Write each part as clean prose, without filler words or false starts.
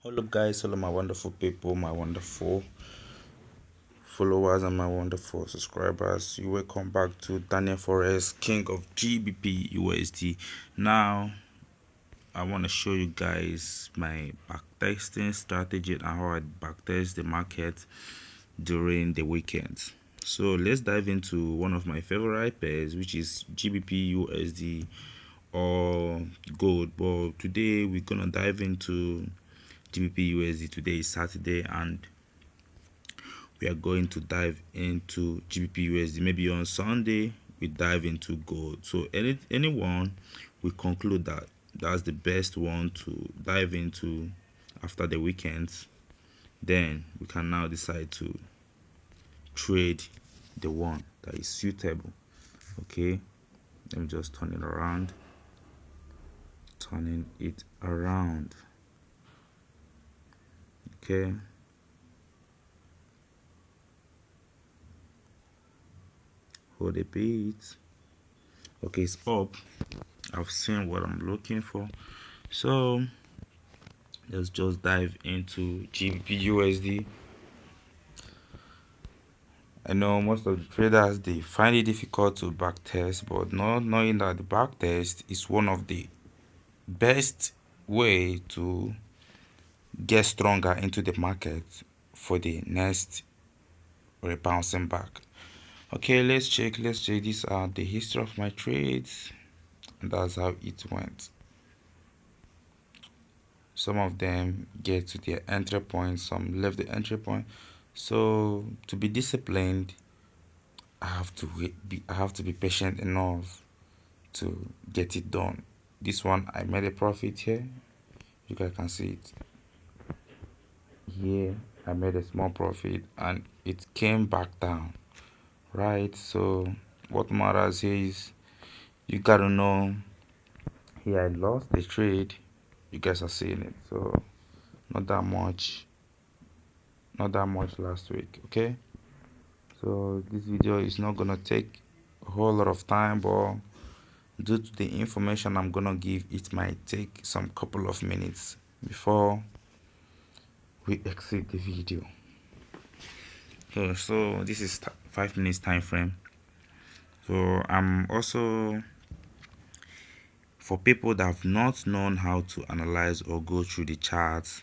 Hello guys, hello my wonderful people, my wonderful followers and my wonderful subscribers. You welcome back to Daniel Forest, King of GBP USD. Now I want to show you guys my backtesting strategy and how I backtest the market during the weekends. So let's dive into one of my favorite pairs, which is GBP USD or gold. But today we're gonna dive into GBP USD. Today is Saturday and we are going to dive into GBP USD. Maybe on Sunday we dive into gold. So anyone we conclude that that's the best one to dive into after the weekends, then we can now decide to trade the one that is suitable. Okay, let me just turning it around. Okay, hold a bit. Okay, it's up. I've seen what I'm looking for, so let's just dive into GBP USD. I know most of the traders, they find it difficult to backtest, but not knowing that the backtest is one of the best way to get stronger into the market for the next rebouncing back. Okay, let's check. These are the history of my trades, and that's how it went. Some of them get to their entry point, some left the entry point. So to be disciplined, I have to be patient enough to get it done. This one I made a profit here. You guys can see it here. I made a small profit and it came back down, right? So what matters here is you gotta know here I lost the trade. You guys are seeing it, so not that much last week. Okay, so this video is not gonna take a whole lot of time, but due to the information I'm gonna give, it might take some couple of minutes before we exit the video. So this is 5 minutes time frame. So I'm also, for people that have not known how to analyze or go through the charts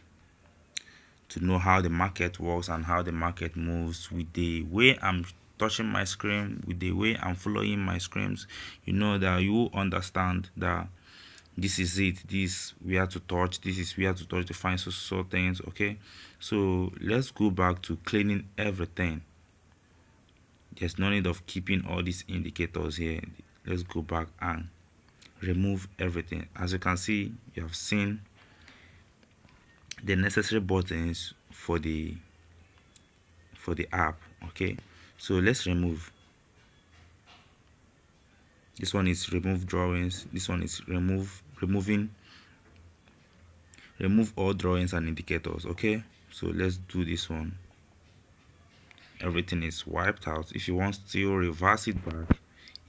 to know how the market works and how the market moves, with the way I'm touching my screen, with the way I'm following my screens, you know that you understand that this is it, this we have to touch, this is we have to touch to find so things. Okay, so let's go back to cleaning everything. There's no need of keeping all these indicators here. Let's go back and remove everything. As you can see, you have seen the necessary buttons for the app. Okay, so let's remove. This one is remove drawings. This one is remove all drawings and indicators. Okay, so let's do this one. Everything is wiped out. If you want to reverse it back,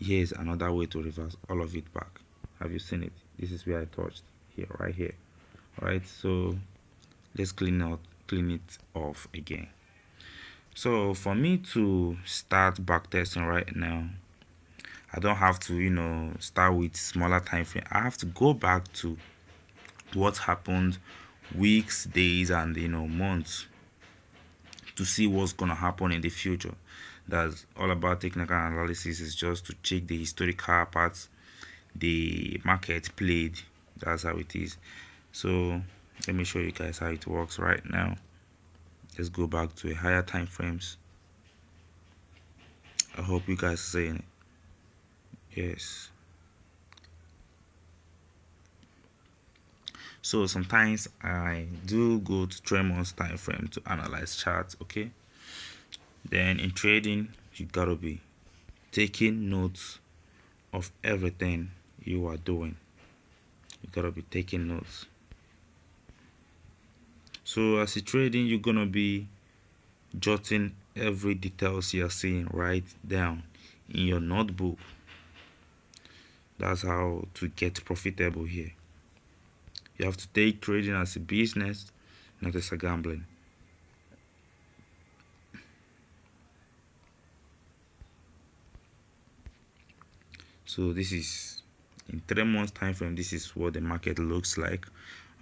here is another way to reverse all of it back. Have you seen it? This is where I touched here, right here. All right, so let's clean it off again. So for me to start backtesting right now, I don't have to start with smaller time frame. I have to go back to what happened weeks, days, and months to see what's gonna happen in the future. That's all about technical analysis. Is just to check the historical parts the market played. That's how it is. So let me show you guys how it works right now. Let's go back to a higher time frames. I hope you guys are seeing it. Yes. So sometimes I do go to 3 months time frame to analyze charts. Okay, then in trading you gotta be taking notes of everything you are doing. You gotta be taking notes. So as you're trading, you're gonna be jotting every details you're seeing right down in your notebook. That's how to get profitable here. You have to take trading as a business. not as a gambling. So this is in 3 months time frame. This is what the market looks like,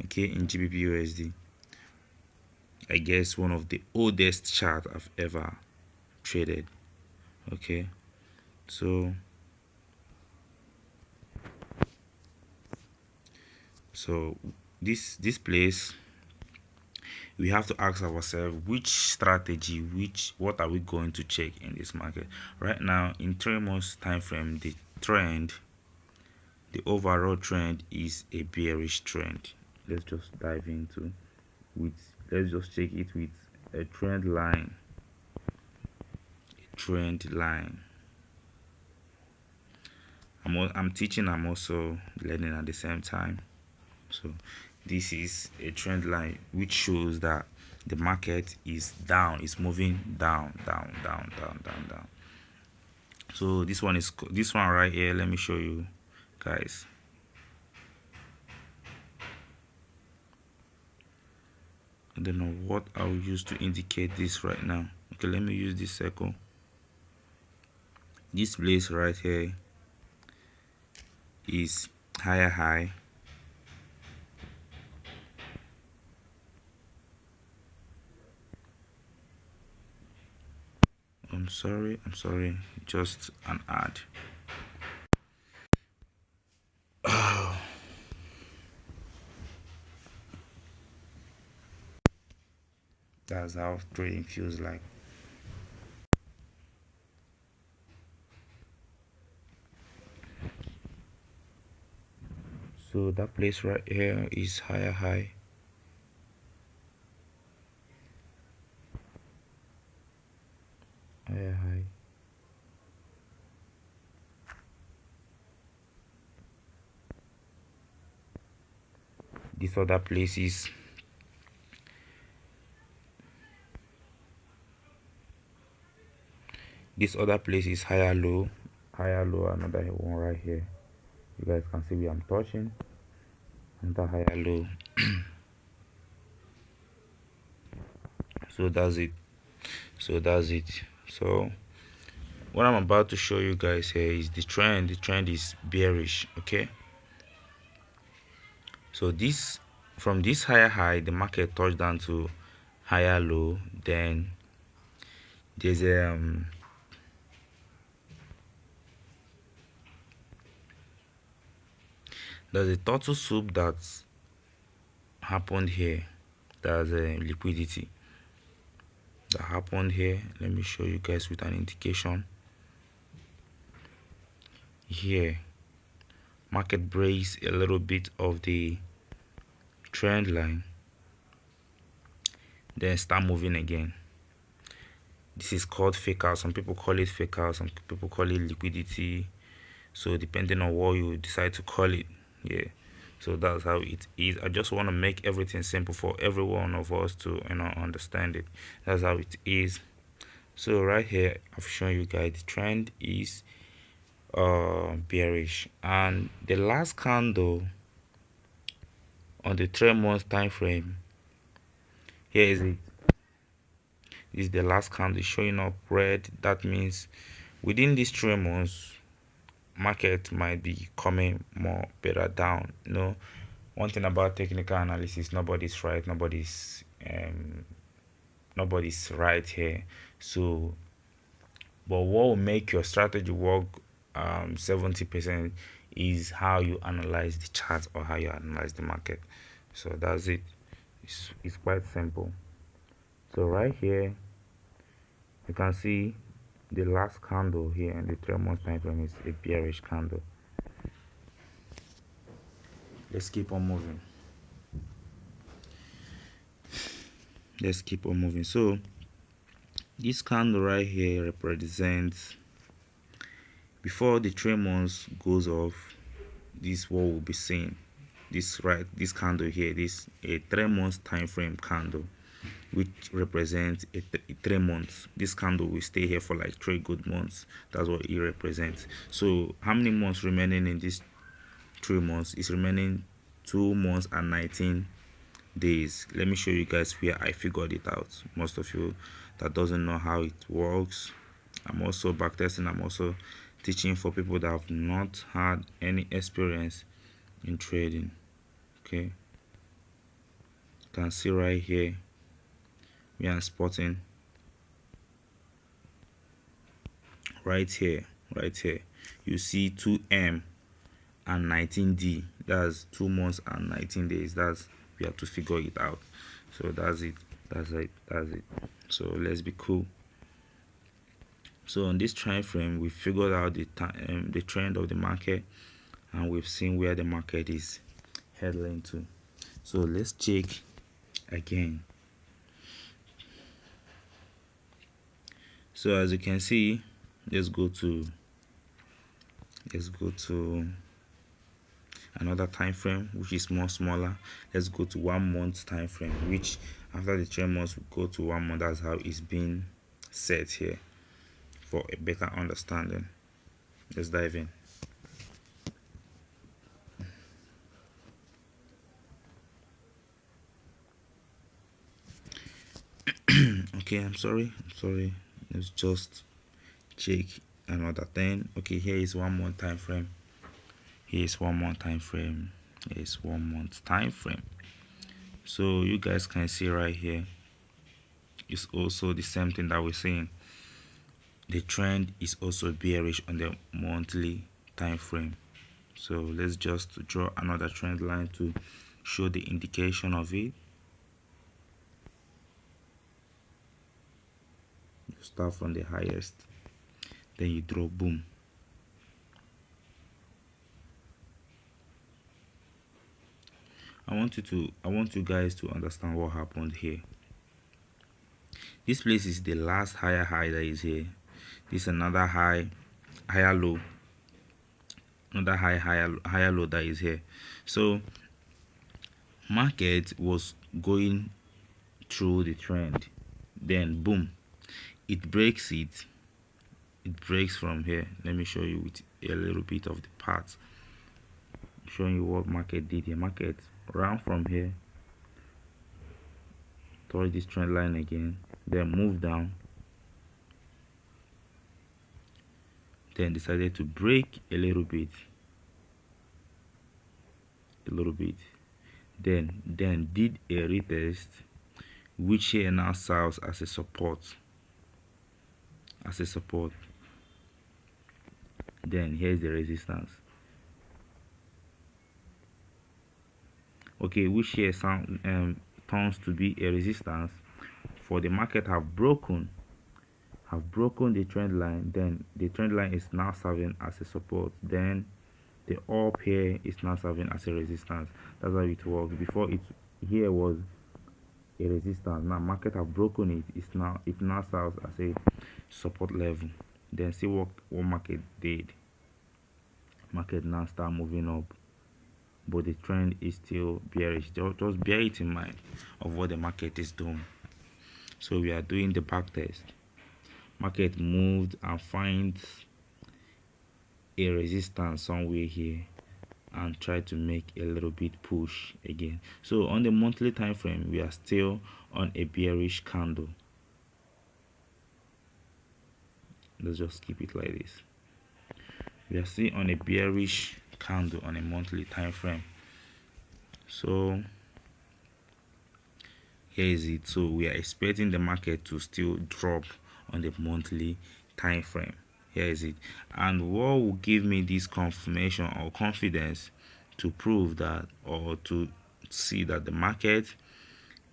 okay, in GBP USD. I guess one of the oldest chart I've ever traded. Okay, so this place, we have to ask ourselves which strategy, what are we going to check in this market right now. In 3 months time frame, the overall trend is a bearish trend. Let's just dive into let's just check it with a trend line. I'm teaching, I'm also learning at the same time. So this is a trend line which shows that the market is down, it's moving down. So this one right here, let me show you guys. I don't know what I'll use to indicate this right now. Okay, let me use this circle. This place right here is higher high, I'm sorry, just an ad. That's how trading feels like. So that place right here is higher high. Higher high. This other place is higher low, another one right here. You guys can see where I'm touching, another higher low. So that's it. So what I'm about to show you guys here is the trend. The trend is bearish. Okay, so this, from this higher high, the market touched down to higher low. Then there's a turtle soup that's happened here. There's a liquidity that happened here. Let me show you guys with an indication. Here, market breaks a little bit of the trend line, then start moving again. This is called fake out. Some people call it fake out, some people call it liquidity. So depending on what you decide to call it, yeah. So that's how it is. I just want to make everything simple for every one of us to understand it. That's how it is. So right here, I've shown you guys the trend is bearish, and the last candle on the 3 months time frame, here is it. This is the last candle showing up red. That means within these 3 months, market might be coming more better down. One thing about technical analysis, nobody's right, nobody's right here. So but what will make your strategy work 70% is how you analyze the chart or how you analyze the market. So that's it. It's quite simple. So right here you can see the last candle here in the 3 months time frame is a bearish candle. Let's keep on moving. So this candle right here represents, before the 3 months goes off, this what will be seen. This candle here, this a 3 months time frame candle, which represents a 3 months. This candle will stay here for like 3 good months. That's what it represents. So how many months remaining in this 3 months? Is remaining 2 months and 19 days. Let me show you guys where I figured it out. Most of you that doesn't know how it works, I'm also backtesting. I'm also teaching for people that have not had any experience in trading. Okay, you can see right here we are spotting right here, you see 2M and 19D. That's 2 months and 19 days. That's, we have to figure it out. So that's it. So let's be cool. So on this time frame, we figured out the trend of the market, and we've seen where the market is heading to. So let's check again. So as you can see, let's go to another time frame which is more smaller. Let's go to 1 month time frame, which after the 3 months we go to 1 month. That's how it's been set here for a better understanding. Let's dive in. Okay, I'm sorry, let's just check another thing. Okay, here is 1 month time frame. Here's 1 month time frame. Here's 1 month time frame. So you guys can see right here, it's also the same thing that we're seeing. The trend is also bearish on the monthly time frame. So let's just draw another trend line to show the indication of it. You start from the highest, then you draw boom. I want you guys to understand what happened here. This place is the last higher high that is here. This is another higher low, another higher low that is here. So market was going through the trend, then boom, it breaks from here. Let me show you with a little bit of the path, showing you what market did here. Market ran from here towards this trend line again, then moved down, then decided to break a little bit, then did a retest, which here now serves as a support, then here's the resistance. Okay, which here turns to be a resistance for the market have broken the trend line. Then the trend line is now serving as a support, then the up here is now serving as a resistance. That's how it works. Before, it here was a resistance. Now market have broken it. It now serves as a support level. Then see what market did. Market now start moving up, but the trend is still bearish. Just bear it in mind of what the market is doing. So we are doing the back test. Market moved and finds a resistance somewhere here and try to make a little bit push again. So on the monthly time frame, we are still on a bearish candle. Let's just keep it like this. We are still on a bearish candle on a monthly time frame. So here is it. So we are expecting the market to still drop on the monthly time frame. Here is it. And what will give me this confirmation or confidence to prove that, or to see that the market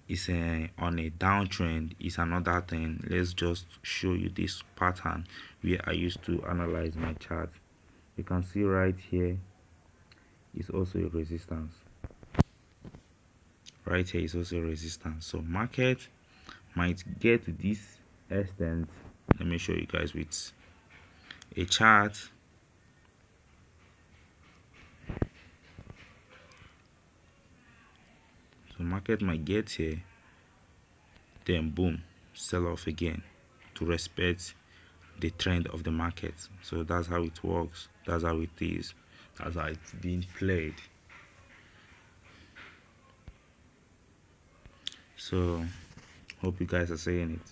is on a downtrend, is another thing. Let's just show you this pattern where I used to analyze my chart. You can see right here is also a resistance. Right here is also a resistance. So market might get to this extent. Let me show you guys with a chart. So market might get here, then boom, sell off again to respect the trend of the market. So that's how it works. That's how it is. That's how it's being played. So hope you guys are saying it.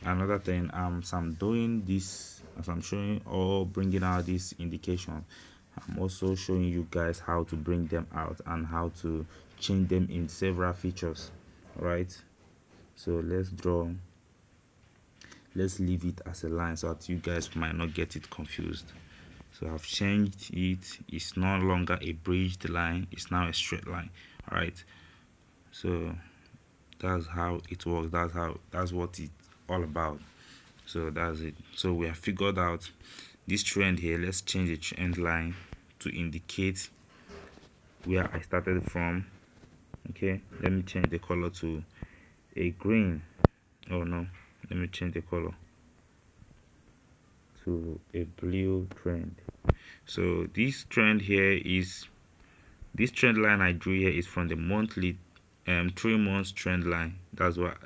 Another thing, as I'm doing this, as I'm showing or bringing out this indication, I'm also showing you guys how to bring them out and how to change them in several features. All right, so let's leave it as a line so that you guys might not get it confused. So I've changed it. It's no longer a bridged line, it's now a straight line. All right, so that's how it works. That's what it's all about. So that's it. So we have figured out this trend here. Let's change the trend line to indicate where I started from. Okay, let me change the color to a green. Oh no, let me change the color to a blue trend. So this trend line I drew here is from the monthly 3 months trend line. That's what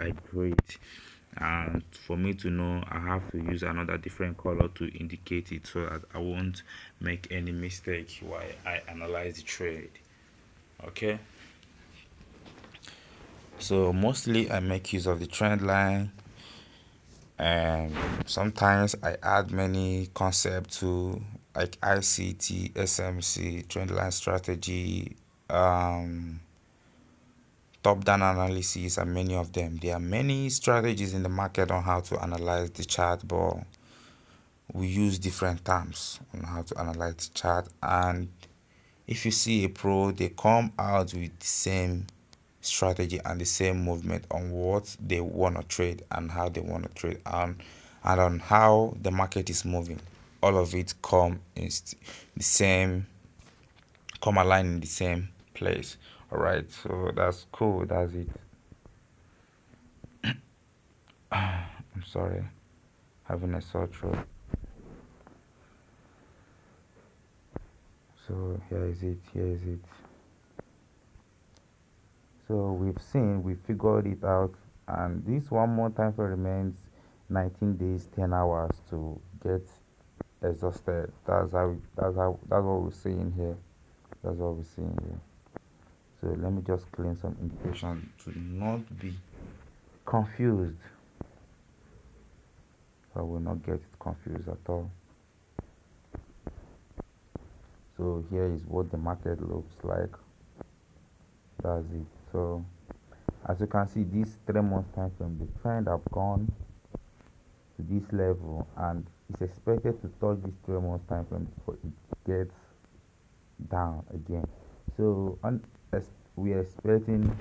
I drew it. And for me to know, I have to use another different color to indicate it so that I won't make any mistake while I analyze the trade. Okay, so mostly I make use of the trend line, and sometimes I add many concepts to, like ICT, SMC, trend line strategy, top down analysis, and many of them. There are many strategies in the market on how to analyze the chart, but we use different terms on how to analyze the chart. And if you see a pro, they come out with the same strategy and the same movement on what they want to trade and how they want to trade, and on how the market is moving. All of it the same come align in the same place. All right, so that's cool. That's it. I'm sorry, having a sore throat. So here is it. So we figured it out, and this 1 month time frame remains 19 days 10 hours to get exhausted. That's what we're seeing here. That's what we're seeing here. So let me just clean some indication to not be confused. I will not get it confused at all. So here is what the market looks like. That's it. So as you can see, this 3 month time frame, the trend have gone to this level, and it's expected to touch this 3 month time frame before it gets down again. So we are expecting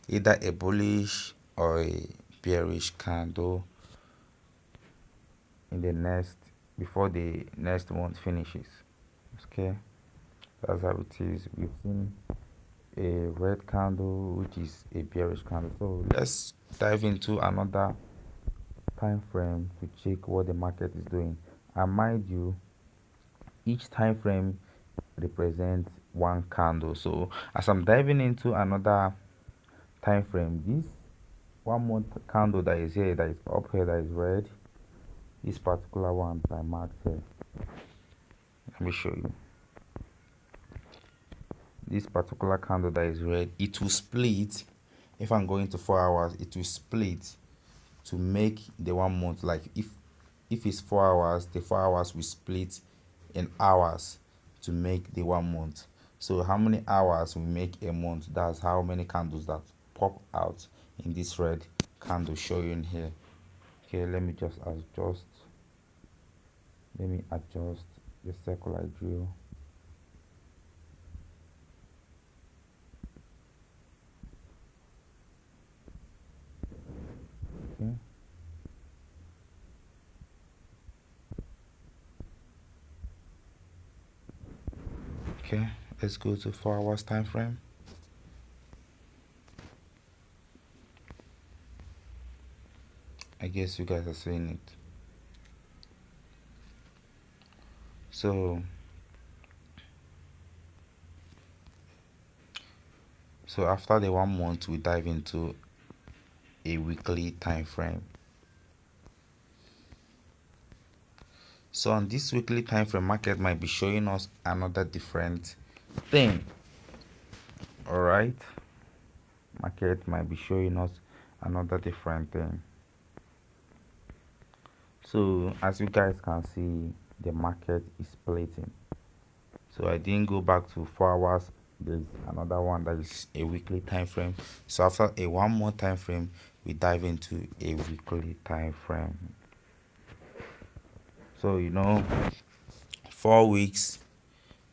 either a bullish or a bearish candle in the next before the next month finishes. Okay, that's how it is. We've seen a red candle, which is a bearish candle. So let's dive into another time frame to check what the market is doing. And mind you, each time frame represents one candle. So as I'm diving into another time frame, this 1 month candle that is here, that is up here, that is red, this particular one that I marked here, let me show you. This particular candle that is red, it will split. If I'm going to 4 hours, it will split to make the 1 month. Like if it's 4 hours, the 4 hours will split in hours to make the 1 month. So how many hours we make a month? That's how many candles that pop out in this red candle showing here. Okay, let me adjust the circle I drew. Okay, okay, let's go to 4 hours time frame. I guess you guys are seeing it. So after the 1 month, we dive into a weekly time frame. So on this weekly time frame, market might be showing us another different thing. All right, market might be showing us another different thing. So as you guys can see, the market is splitting. So I didn't go back to 4 hours. There's another one that is a weekly time frame. So after a one more time frame, we dive into a weekly time frame. So 4 weeks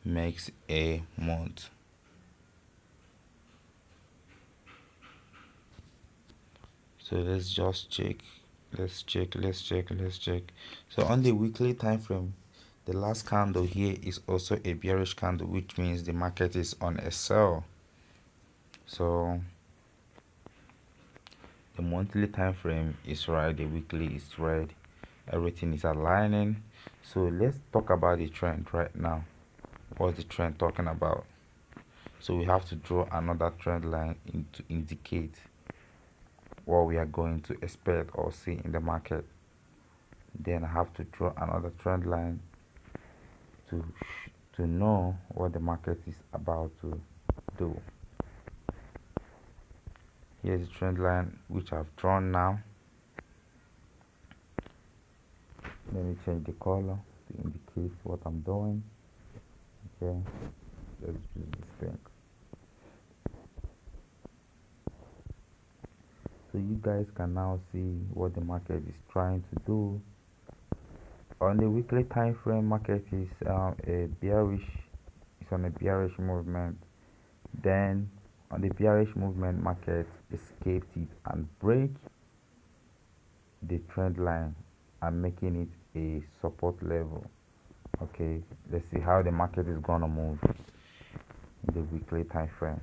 makes a month. So let's just check. Let's check. So on the weekly time frame, the last candle here is also a bearish candle, which means the market is on a sell. So the monthly time frame is right, the weekly is red, everything is aligning. So let's talk about the trend right now. What's the trend talking about? So we have to draw another trend line to indicate what we are going to expect or see in the market. Then I have to draw another trend line to know what the market is about to do. Here's the trend line which I've drawn now. Let me change the color to indicate what I'm doing. Okay, let's use this thing. So you guys can now see what the market is trying to do. On the weekly time frame, market is it's on a bearish movement. Then on the bearish movement, market escaped it and break the trend line and making it a support level. Okay, let's see how the market is gonna move in the weekly time frame.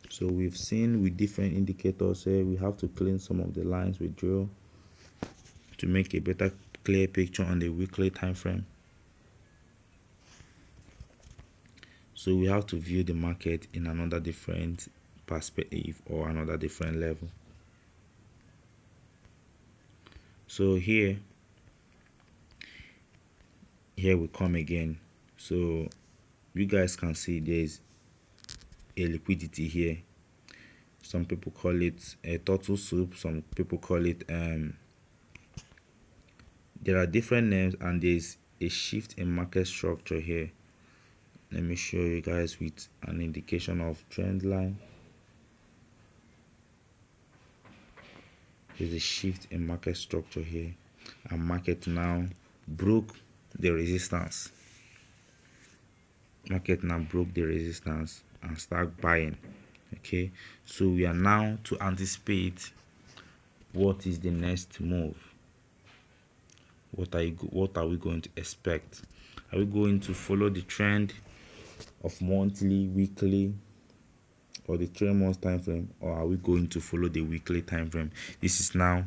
So we've seen with different indicators here, we have to clean some of the lines we drew to make a better clear picture on the weekly time frame. So we have to view the market in another different perspective or another different level. So here we come again. So you guys can see there's a liquidity here. Some people call it a turtle soup, some people call it there are different names, and there's a shift in market structure here. Let me show you guys with an indication of trend line. There's a shift in market structure here, and market now broke the resistance. Market now broke the resistance and start buying. Okay, so we are now to anticipate what is the next move. What are we going to expect? Are we going to follow the trend of monthly, weekly, or the 3 months time frame, or are we going to follow the weekly time frame? This is now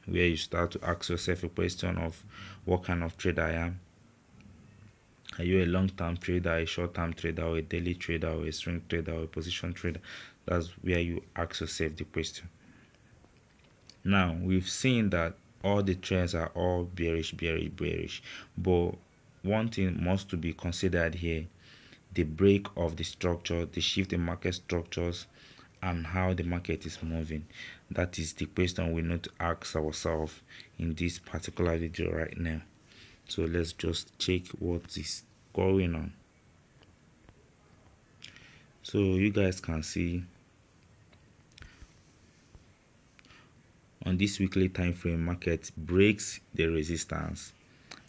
where you start to ask yourself a question of what kind of trader I am. Are you a long-term trader, a short-term trader, or a daily trader, or a swing trader, or a position trader? That's where you ask yourself the question. Now we've seen that all the trends are all bearish, but one thing must to be considered here: the break of the structure, the shift in market structures, and how the market is moving. That is the question we need to ask ourselves in this particular video right now. So let's just check what is going on. So you guys can see on this weekly time frame, market breaks the resistance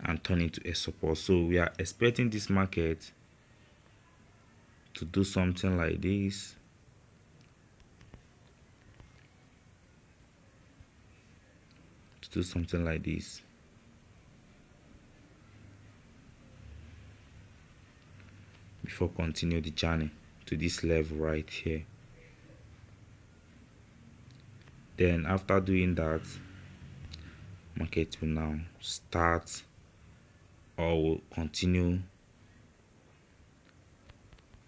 and turn into a support. So we are expecting this market to do something like this. Before continue the journey to this level right here. Then after doing that, market will now start or will continue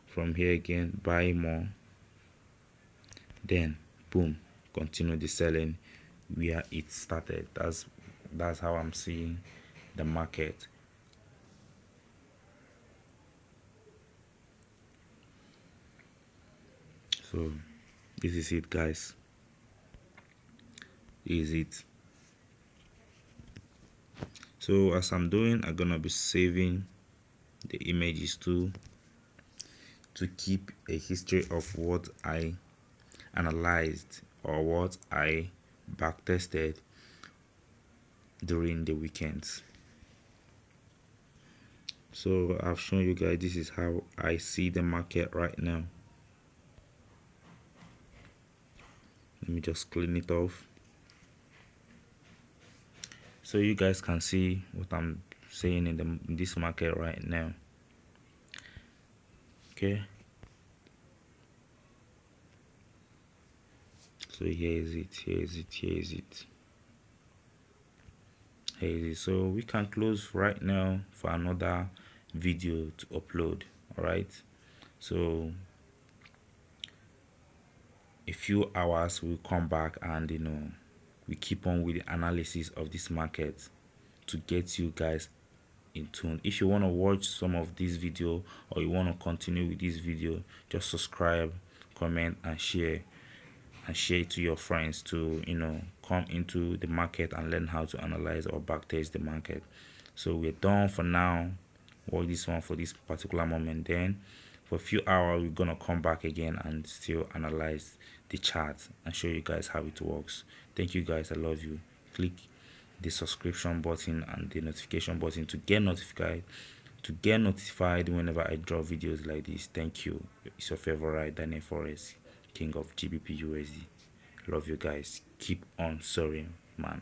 from here again, buy more, then boom, continue the selling where it started. That's how I'm seeing the market. So this is it, guys. This is it. So as I'm doing, I'm gonna be saving the images too, to keep a history of what I analyzed or what I backtested during the weekends. So I've shown you guys, this is how I see the market right now. Let me just clean it off so you guys can see what I'm saying in this market right now. Okay, so here is it. So we can close right now for another video to upload. All right, so a few hours we'll come back and we keep on with the analysis of this market to get you guys in tune. If you want to watch some of this video or you want to continue with this video, just subscribe, comment and share it to your friends to come into the market and learn how to analyze or backtest the market. So we're done for now. Watch this one for this particular moment. Then for a few hours we're gonna come back again and still analyze the chart and show you guys how it works. Thank you guys. I love you. Click the subscription button and the notification button to get notified whenever I drop videos like this. Thank you. It's your favorite Daniel Forest, king of GBP USD. Love you guys. Keep on soaring, man.